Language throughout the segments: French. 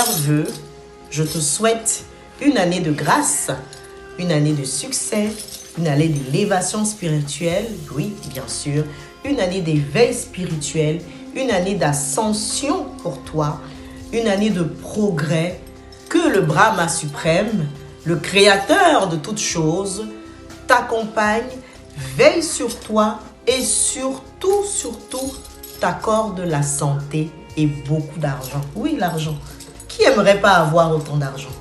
meilleurs vœux. Je te souhaite une année de grâce, une année de succès, une année d'élévation spirituelle, oui, bien sûr, une année d'éveil spirituel, une année d'ascension pour toi, une année de progrès, que le Brahma suprême, le créateur de toutes choses, t'accompagne, veille sur toi et surtout, t'accorde la santé et beaucoup d'argent. Oui, l'argent. Qui aimerait pas avoir autant d'argent?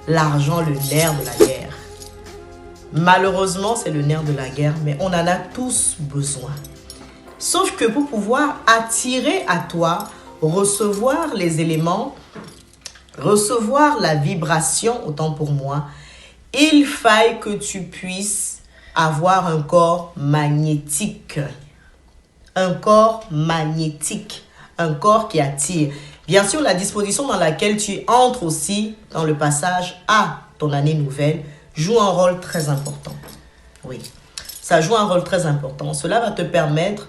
L'argent, le nerf de la guerre. Malheureusement, c'est le nerf de la guerre, mais on en a tous besoin. Sauf que pour pouvoir attirer à toi, recevoir les éléments, recevoir la vibration, autant pour moi, il faille que tu puisses avoir un corps magnétique. Un corps magnétique. Un corps qui attire. Bien sûr, la disposition dans laquelle tu entres aussi dans le passage à ton année nouvelle joue un rôle très important. Oui, ça joue un rôle très important. Cela va te permettre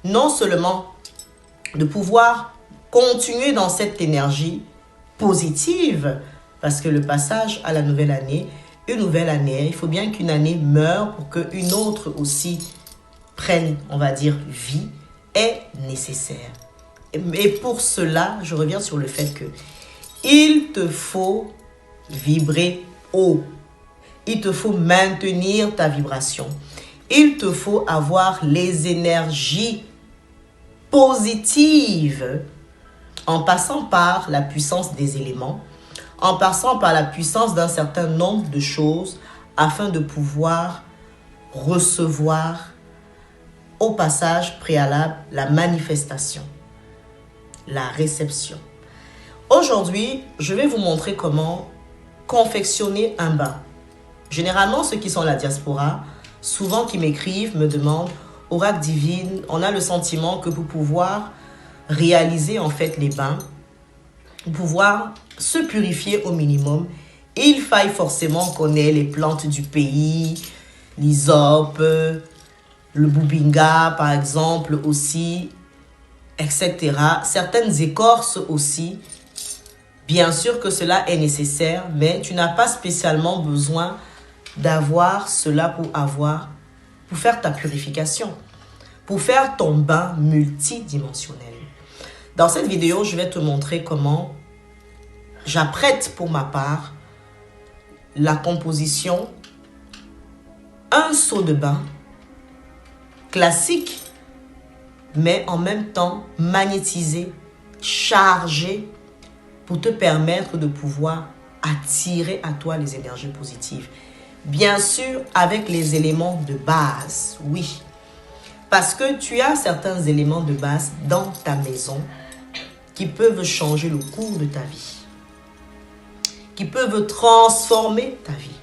non seulement de pouvoir continuer dans cette énergie positive, parce que le passage à la nouvelle année, une nouvelle année, il faut bien qu'une année meure pour qu'une autre aussi prenne, on va dire, vie, est nécessaire. Et pour cela, je reviens sur le fait que il te faut vibrer haut. Il te faut maintenir ta vibration. Il te faut avoir les énergies positives en passant par la puissance des éléments, en passant par la puissance d'un certain nombre de choses afin de pouvoir recevoir au passage préalable la manifestation, la réception. Aujourd'hui, je vais vous montrer comment confectionner un bain. Généralement, ceux qui sont à la diaspora, souvent qui m'écrivent, me demandent « Oracle divine, on a le sentiment que pour pouvoir réaliser en fait les bains, pour pouvoir se purifier au minimum, il faille forcément qu'on ait les plantes du pays, l'hysope, le boubinga par exemple aussi, etc. Certaines écorces aussi. Bien sûr que cela est nécessaire, mais tu n'as pas spécialement besoin d'avoir cela pour faire ta purification, pour faire ton bain multidimensionnel. Dans cette vidéo, je vais te montrer comment j'apprête pour ma part la composition, un seau de bain classique, mais en même temps magnétisé, chargé, pour te permettre de pouvoir attirer à toi les énergies positives. Bien sûr, avec les éléments de base, oui. Parce que tu as certains éléments de base dans ta maison qui peuvent changer le cours de ta vie, qui peuvent transformer ta vie.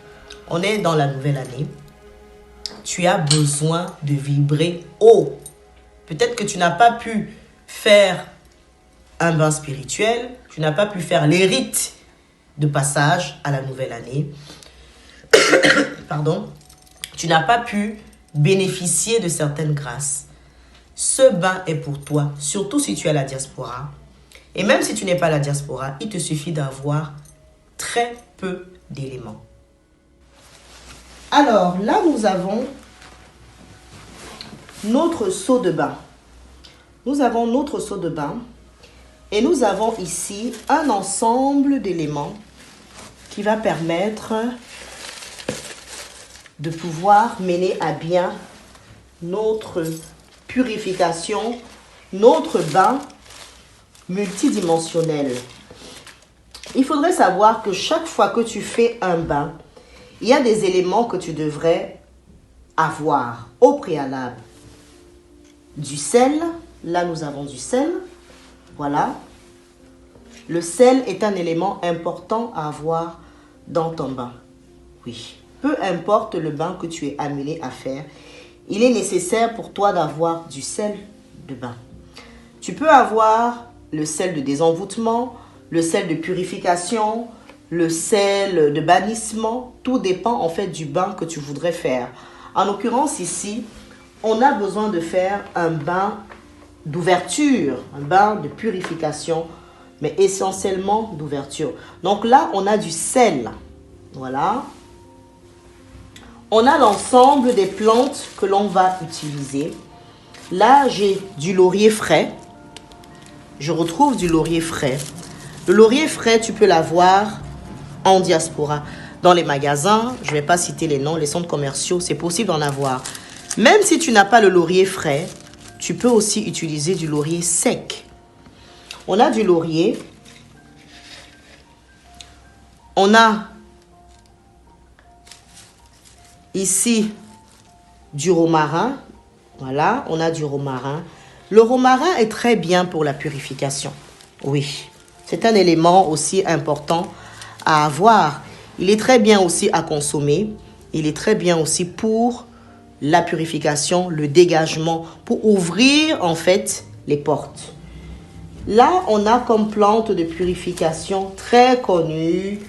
On est dans la nouvelle année. Tu as besoin de vibrer haut. Peut-être que tu n'as pas pu faire un bain spirituel, tu n'as pas pu faire les rites de passage à la nouvelle année. Pardon. Tu n'as pas pu bénéficier de certaines grâces. Ce bain est pour toi, surtout si tu es à la diaspora. Et même si tu n'es pas à la diaspora, il te suffit d'avoir très peu d'éléments. Alors là, nous avons notre seau de bain. Nous avons notre seau de bain et nous avons ici un ensemble d'éléments qui va permettre de pouvoir mener à bien notre purification, notre bain multidimensionnel. Il faudrait savoir que chaque fois que tu fais un bain, il y a des éléments que tu devrais avoir au préalable. Du sel, là nous avons du sel, voilà. Le sel est un élément important à avoir dans ton bain. Oui, peu importe le bain que tu es amené à faire, il est nécessaire pour toi d'avoir du sel de bain. Tu peux avoir le sel de désenvoûtement, le sel de purification, le sel de bannissement. Tout dépend en fait du bain que tu voudrais faire. En l'occurrence ici, on a besoin de faire un bain d'ouverture, un bain de purification mais essentiellement d'ouverture. Donc là, on a du sel. Voilà. On a l'ensemble des plantes que l'on va utiliser. Là, j'ai du laurier frais. Je retrouve du laurier frais. Le laurier frais, tu peux l'avoir en diaspora. Dans les magasins, je ne vais pas citer les noms, les centres commerciaux, c'est possible d'en avoir. Même si tu n'as pas le laurier frais, tu peux aussi utiliser du laurier sec. On a du laurier. On a ici du romarin. Voilà, on a du romarin. Le romarin est très bien pour la purification. Oui, c'est un élément aussi important à avoir. Il est très bien aussi à consommer. Il est très bien aussi pour la purification, le dégagement, pour ouvrir en fait les portes. Là, on a comme plante de purification très connue.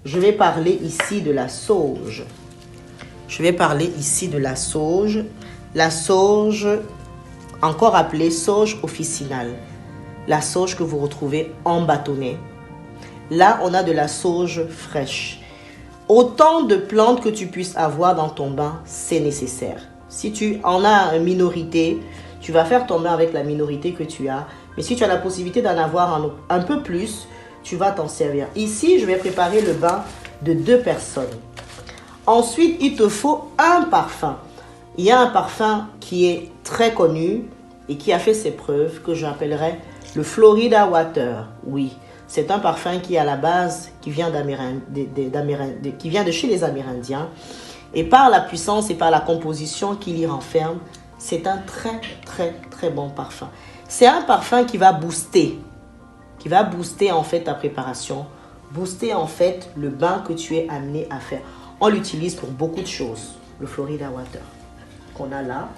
Je vais parler ici de la sauge. Je vais parler ici de la sauge. La sauge, encore appelée sauge officinale. La sauge que vous retrouvez en bâtonnet. Là, on a de la sauge fraîche. Autant de plantes que tu puisses avoir dans ton bain, c'est nécessaire. Si tu en as une minorité, tu vas faire ton bain avec la minorité que tu as. Mais si tu as la possibilité d'en avoir un peu plus, tu vas t'en servir. Ici, je vais préparer le bain de 2 personnes. Ensuite, il te faut un parfum. Il y a un parfum qui est très connu et qui a fait ses preuves, que j'appellerais le Florida Water. Oui, c'est un parfum qui, à la base, qui vient de chez les Amérindiens. Et par la puissance et par la composition qu'il y renferme, c'est un très, très, très bon parfum. C'est un parfum qui va booster en fait ta préparation, booster en fait le bain que tu es amené à faire. On l'utilise pour beaucoup de choses, le Florida Water qu'on a là.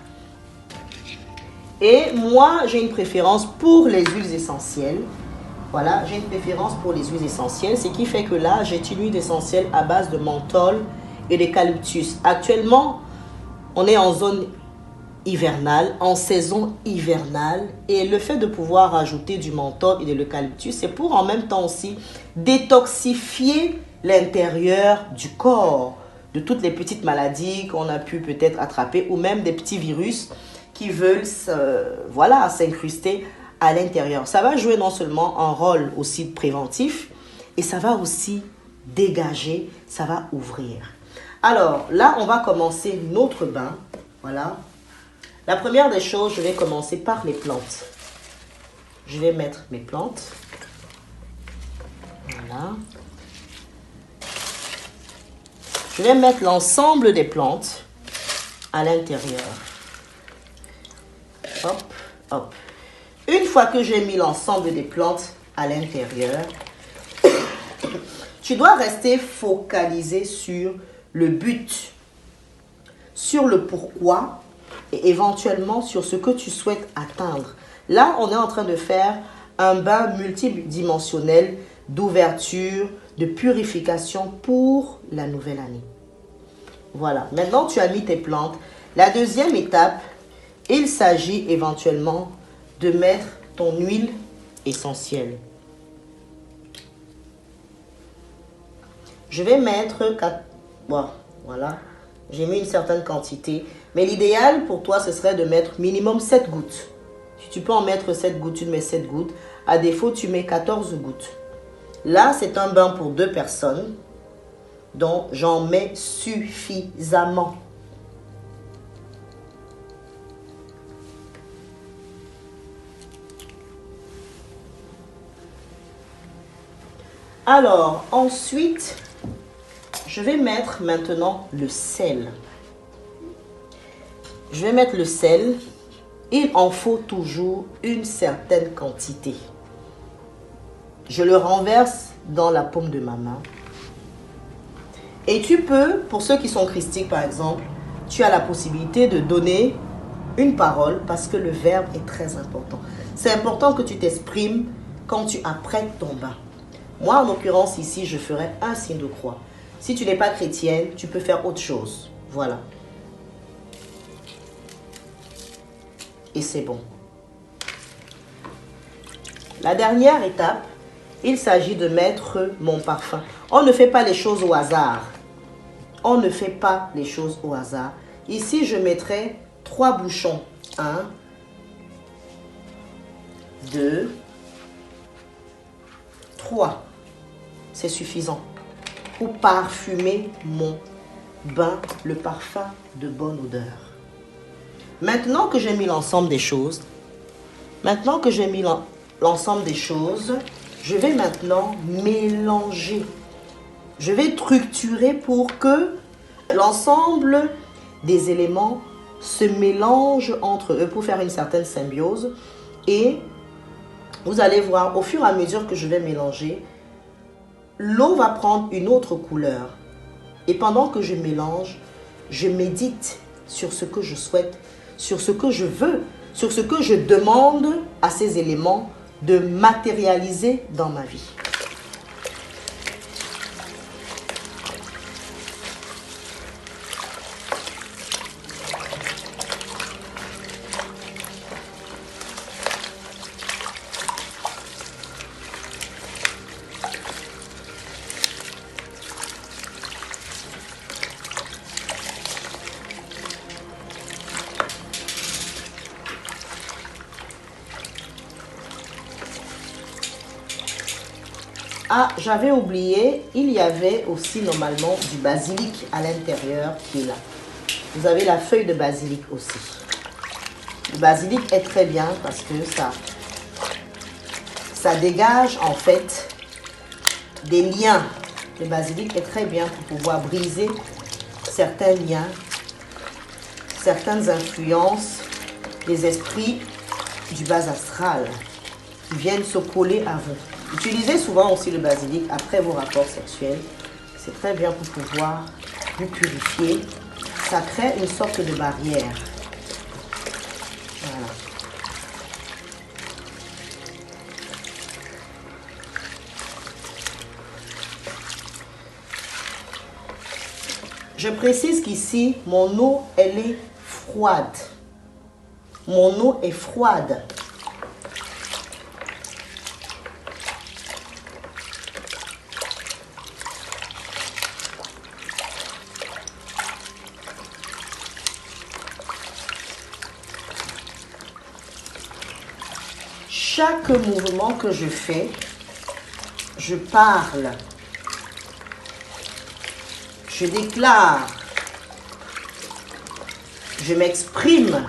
Et moi, j'ai une préférence pour les huiles essentielles. Voilà, j'ai une préférence pour les huiles essentielles, ce qui fait que là, j'ai une huile essentielle à base de menthol et d'eucalyptus. Actuellement, on est en zone hivernale, en saison hivernale, et le fait de pouvoir ajouter du menthol et de l'eucalyptus, c'est pour en même temps aussi détoxifier l'intérieur du corps de toutes les petites maladies qu'on a pu peut-être attraper, ou même des petits virus qui veulent s'incruster à l'intérieur. Ça va jouer non seulement un rôle aussi préventif, et ça va aussi dégager, ça va ouvrir. Alors là, on va commencer notre bain. Voilà. La première des choses, je vais commencer par les plantes. Je vais mettre mes plantes. Voilà. Je vais mettre l'ensemble des plantes à l'intérieur. Hop, hop. Une fois que j'ai mis l'ensemble des plantes à l'intérieur, tu dois rester focalisé sur le but, sur le pourquoi et éventuellement sur ce que tu souhaites atteindre. Là, on est en train de faire un bain multidimensionnel d'ouverture, de purification pour la nouvelle année. Voilà, maintenant tu as mis tes plantes. La deuxième étape, il s'agit éventuellement de mettre ton huile essentielle. Je vais mettre 4... Bon, voilà, j'ai mis une certaine quantité. Mais l'idéal pour toi, ce serait de mettre minimum 7 gouttes. Si tu peux en mettre 7 gouttes, tu mets 7 gouttes. À défaut, tu mets 14 gouttes. Là, c'est un bain pour 2 personnes. Donc, j'en mets suffisamment. Alors, ensuite, je vais mettre maintenant le sel. Je vais mettre le sel. Il en faut toujours une certaine quantité. Je le renverse dans la paume de ma main. Et tu peux, pour ceux qui sont christiques par exemple, tu as la possibilité de donner une parole parce que le verbe est très important. C'est important que tu t'exprimes quand tu apprêtes ton bain. Moi, en l'occurrence, ici, je ferai un signe de croix. Si tu n'es pas chrétienne, tu peux faire autre chose. Voilà. Et c'est bon. La dernière étape, Il s'agit de mettre mon parfum. On ne fait pas les choses au hasard. On ne fait pas les choses au hasard. Ici, je mettrai 3 bouchons. 1, 2, 3. C'est suffisant pour parfumer mon bain, le parfum de bonne odeur. Maintenant que j'ai mis l'ensemble des choses, je vais maintenant mélanger. Je vais structurer pour que l'ensemble des éléments se mélangent entre eux pour faire une certaine symbiose. Et vous allez voir, au fur et à mesure que je vais mélanger, l'eau va prendre une autre couleur. Et pendant que je mélange, je médite sur ce que je souhaite, sur ce que je veux, sur ce que je demande à ces éléments de matérialiser dans ma vie. Ah, j'avais oublié, il y avait aussi normalement du basilic à l'intérieur qui est là. Vous avez la feuille de basilic aussi. Le basilic est très bien parce que ça dégage en fait des liens. Le basilic est très bien pour pouvoir briser certains liens, certaines influences, des esprits du bas astral qui viennent se coller à vous. Utilisez souvent aussi le basilic après vos rapports sexuels. C'est très bien pour pouvoir vous purifier. Ça crée une sorte de barrière. Voilà. Je précise qu'ici, mon eau, elle est froide. Mon eau est froide. Chaque mouvement que je fais, je parle, je déclare, je m'exprime.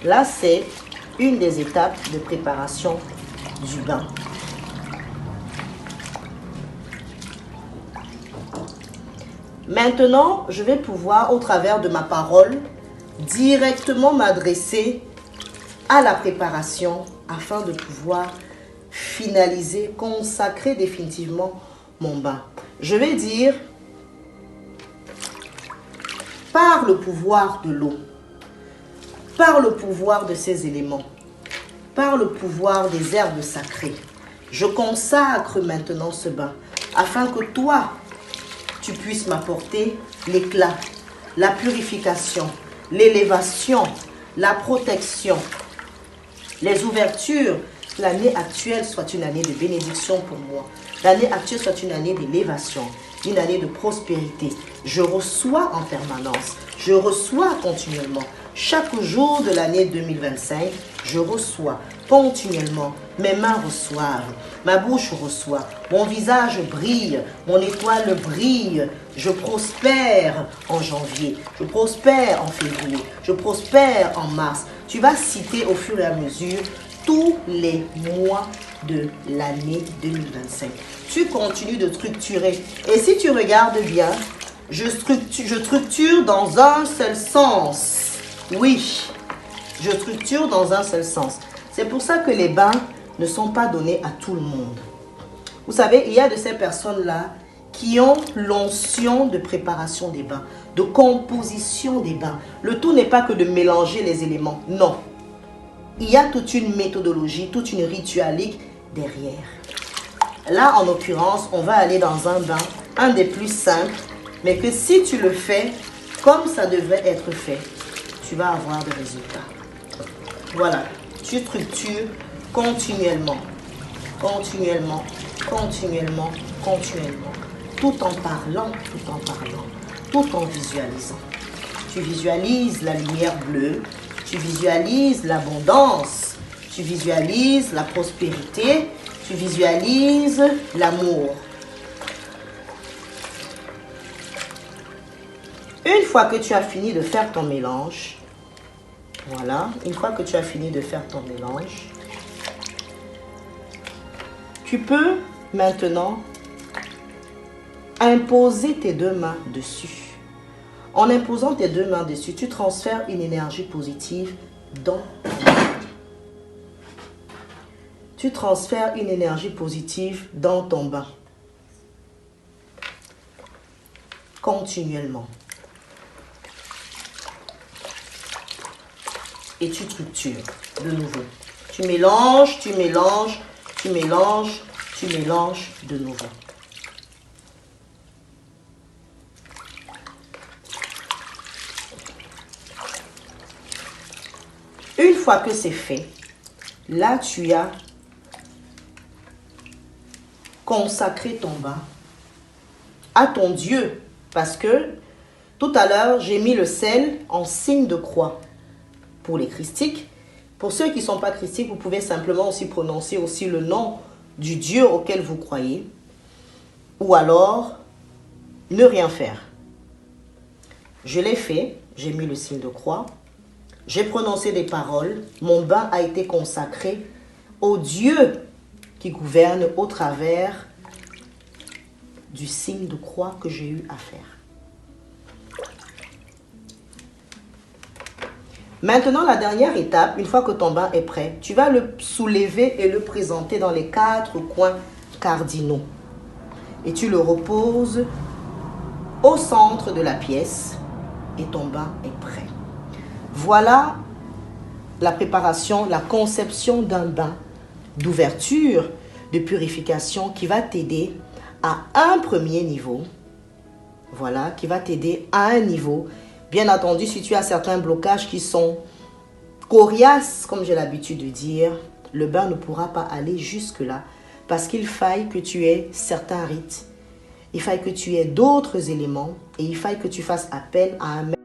Là, c'est une des étapes de préparation du bain. Maintenant, je vais pouvoir, au travers de ma parole, directement m'adresser à la préparation afin de pouvoir finaliser, consacrer définitivement mon bain. Je vais dire, par le pouvoir de l'eau, par le pouvoir de ces éléments, par le pouvoir des herbes sacrées, je consacre maintenant ce bain afin que toi, tu puisses m'apporter l'éclat, la purification, l'élévation, la protection, les ouvertures. L'année actuelle soit une année de bénédiction pour moi. L'année actuelle soit une année d'élévation, une année de prospérité. Je reçois en permanence, je reçois continuellement. Chaque jour de l'année 2025, je reçois continuellement. Mes mains reçoivent, ma bouche reçoit, mon visage brille, mon étoile brille. Je prospère en janvier, je prospère en février, je prospère en mars. Tu vas citer au fur et à mesure tous les mois de l'année 2025. Tu continues de structurer. Et si tu regardes bien, je structure dans un seul sens. Oui, je structure dans un seul sens. C'est pour ça que les bains ne sont pas donnés à tout le monde. Vous savez, il y a de ces personnes-là qui ont l'onction de préparation des bains, de composition des bains. Le tout n'est pas que de mélanger les éléments, non. Il y a toute une méthodologie, toute une ritualique derrière. Là, en l'occurrence, on va aller dans un bain, un des plus simples, mais que si tu le fais comme ça devrait être fait, tu vas avoir des résultats. Voilà, tu structures continuellement, continuellement, continuellement, continuellement, tout en parlant, tout en visualisant. Tu visualises la lumière bleue, tu visualises l'abondance, tu visualises la prospérité, tu visualises l'amour. Une fois que tu as fini de faire ton mélange, voilà, une fois que tu as fini de faire ton mélange, tu peux maintenant imposer tes deux mains dessus. En imposant tes deux mains dessus, tu transfères une énergie positive dans ton bain. Tu transfères une énergie positive dans ton bain. Continuellement. Et tu structures de nouveau. Tu mélanges, tu mélanges, tu mélanges, tu mélanges de nouveau. Une fois que c'est fait, là tu as consacré ton bain à ton Dieu. Parce que tout à l'heure, j'ai mis le sel en signe de croix pour les christiques. Pour ceux qui ne sont pas christiques, vous pouvez simplement aussi prononcer aussi le nom du Dieu auquel vous croyez. Ou alors, ne rien faire. Je l'ai fait, j'ai mis le signe de croix. J'ai prononcé des paroles. Mon bain a été consacré au Dieu qui gouverne au travers du signe de croix que j'ai eu à faire. Maintenant, la dernière étape, une fois que ton bain est prêt, tu vas le soulever et le présenter dans les 4 coins cardinaux. Et tu le reposes au centre de la pièce et ton bain est prêt. Voilà la préparation, la conception d'un bain d'ouverture, de purification qui va t'aider à un premier niveau. Voilà, qui va t'aider à un niveau. Bien entendu, si tu as certains blocages qui sont coriaces, comme j'ai l'habitude de dire, le bain ne pourra pas aller jusque-là parce qu'il faille que tu aies certains rites, il faille que tu aies d'autres éléments et il faille que tu fasses appel à un maître